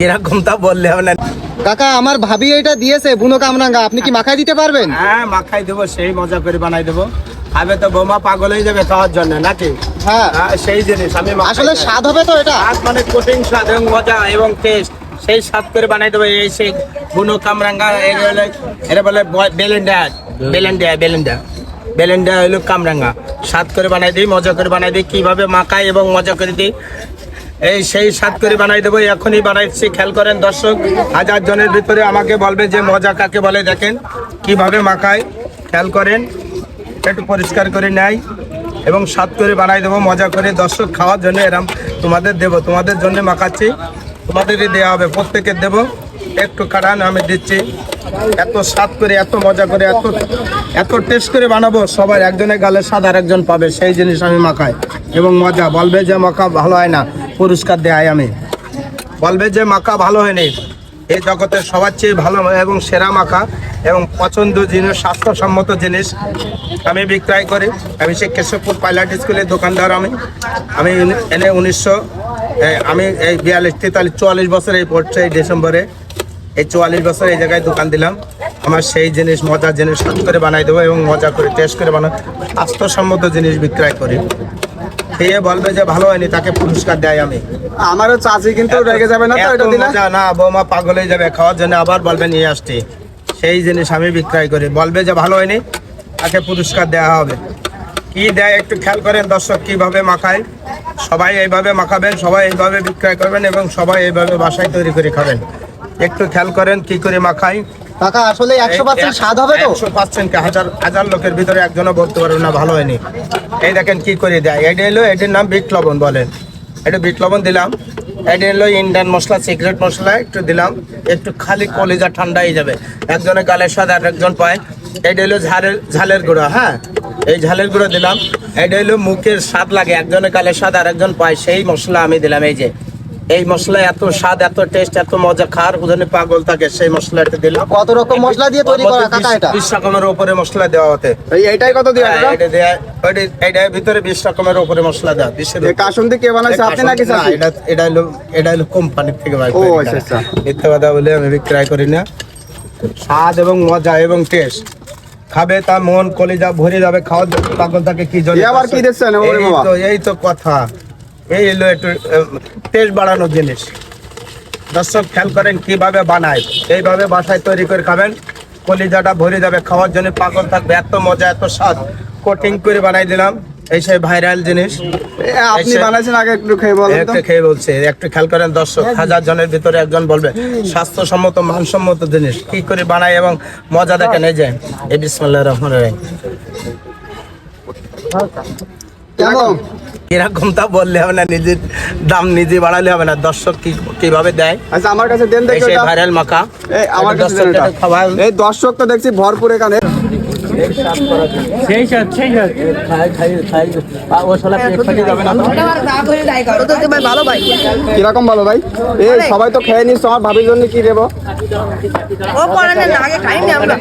এরকম তা বললে হবে না কাকা, আমার ভাবি এটা দিয়েছে বুনো কামরাঙ্গা, আপনি কি মাখায় দিতে পারবেন? হ্যাঁ, মাখাই দেবো, সেই মজা করে বানাই দেবো। খাবে তো বৌমা পাগল হয়ে যাবে খাওয়ার জন্য নাকি? হ্যাঁ, সেই জিনিস আমি আসলে স্বাদ হবে তো এটা? স্বাদ মানে কঠিন স্বাদ এবং মজা এবং টেস্ট সেই স্বাদ করে বানাই দেবো। এই সেই বুনো কামরাঙ্গা এটা বলে বেলেন্ডা হলো কামরাঙ্গা। স্বাদ করে বানাই দিই, মজা করে বানাই দিই। কিভাবে মাখাই এবং মজা করে দিই এই সেই স্বাদ করে বানাই দেবো। এখনই বানাইছি, খেয়াল করেন দর্শক। 1000 জনের ভিতরে আমাকে বলবে যে মজা কাকে বলে। দেখেন কিভাবে মাখায়, খেয়াল করেন। একটু পরিষ্কার করে নেয় এবং স্বাদ করে বানাই দেবো মজা করে। দর্শক খাওয়ার জন্য এরম তোমাদের দেবো, তোমাদের জন্য মাখাচ্ছি, তোমাদেরই দেওয়া হবে, প্রত্যেকের দেবো। একটু কাটান, আমি দিচ্ছি। এত স্বাদ করে, এত মজা করে, এত টেস্ট করে বানাবো, সবাই একজনের গালে স্বাদ আর একজন পাবে, সেই জিনিস আমি মাখাই এবং মজা। বলবে যে মাখা ভালো হয় না, পুরস্কার দেয় আমি। বলবে যে মাখা ভালো হয়নি, এই জগতের সবার চেয়ে ভালো এবং সেরা মাখা এবং পছন্দ জিনিস, স্বাস্থ্যসম্মত জিনিস আমি বিক্রয় করি। আমি সেই কেশবপুর পাইলট স্কুলের দোকানদার। আমি এনে 1900 আমি এই 44 বছর এই পড়ছে এই ডিসেম্বরে, এই 44 বছর এই জায়গায় দোকান দিলাম। আমার সেই জিনিস, মজার জিনিস স্বাদ করে বানাই দেবো এবং মজা করে টেস্ট করে স্বাস্থ্যসম্মত জিনিস বিক্রয় করি। খেয়ে বলবে যে ভালো হয়নি, তাকে পুরস্কার দেয় আমি। আমারও চাচি কিন্তু রেগে যাবে না তো এটা দিলে? না, বৌমা পাগল হয়ে যাবে খাওয়ার জন্য, আবার বলবে নিয়ে আসতে। সেই জিনিস আমি বিক্রয় করি। বলবে যে ভালো হয়নি, তাকে পুরস্কার দেওয়া হবে। কি দেয় একটু খেয়াল করেন দর্শক, কিভাবে মাখায়। সবাই এইভাবে মাখাবেন, সবাই এইভাবে বিক্রয় করবেন এবং সবাই এইভাবে বাসায় তৈরি করে খাবেন। একটু খেয়াল করেন কি করে মাখায়। কাকা, আসলে 100% স্বাদ হবে তো? 100%। হাজার লোকের ভিতরে একজনও বলতে পারবে না ভালো হয়নি। এই দেখেন কি করে দেয়। এটা হলো, এটির নাম বিট লবণ বলেন। এটা বিট লবণ দিলাম। এটা হলো ইন্ডিয়ান মশলা, সিক্রেট মশলা একটু দিলাম। একটু খালি কলিজা ঠান্ডা হয়ে যাবে, একজনের গালের স্বাদ আর একজন পায়। এটা হলো ঝালের গুঁড়ো। হ্যাঁ, এই ঝালের গুঁড়ো দিলাম। এটা হলো মুখের স্বাদ লাগে, একজনের গালের স্বাদ আর একজন পায়, সেই মশলা আমি দিলাম। এই যে এই মশলা এত স্বাদ, এত টেস্ট, এত মজা, খাওয়ার ওজনে পাগল থাকে, সেই মশলাটা দিলাম। কত রকম মশলা দিয়ে তৈরি করা কাকা এটা? 20 রকমের উপরে মশলা দেওয়া হতে। এইটাই কত দিয়ে কাকা? এইটার ভিতরে 20 রকমের উপরে মশলা দেওয়া। কাসুন্দি কে বানাইছে, আপনি নাকি চাচি? এটা হলো কোম্পানি থেকে ভাই। ও আচ্ছা আচ্ছা। মিথ্যা কথা বলে আমি বিক্রয় করি না। স্বাদ এবং মজা এবং টেস্ট, খাবে তা মন কলিজা ভরে যাবে, খাওয়ার জন্য পাগল থাকে। কি জন্য আবার কি দিচ্ছেন? এই তো কথা। এই হলো একটু টেস্ট বাড়ানোর জিনিস। দর্শক খেয়াল করেন কিভাবে বানায়, এইভাবে বাসায় তৈরি করে খাবেন, কলিজাটা ভরে যাবে, খাওয়ার জন্য পাগল থাকবে। এত মজা, এত স্বাদ, কোটিং করে বানাই দিলাম। এই সেই ভাইরাল জিনিস আপনি বানাইছেন, আগে একটু খেয়ে বলেন তো। একটু খেয়ে বলছে, একটু খেয়াল করেন দর্শক। 1000 জনের ভিতরে একজন বলবে স্বাস্থ্যসম্মত, মানসম্মত জিনিস কি করে বানায় এবং মজা দেখেন। এই যে এই বিসমিল্লাহির রহমানির রহিম। কেমন? এরকম তা বললে হবে না, নিজের দাম নিজে বাড়ালে হবে না। দর্শক কিভাবে দেয়। আচ্ছা, আমার কাছে দেন দেখি সেই ভাইরাল মাখা। এই আমার কাছে দেন এটা। এই দর্শক তো দেখছি ভরপুর এখানে। সেই খাই ও শালা পেট ফাটে যাবে না তো? কিরকম ভালো ভাই? এই সবাই তো খেয়ে নিস, আমার ভাবির জন্য কি দেবো? ও পড়ানো না, আগে খাইনি আমরা।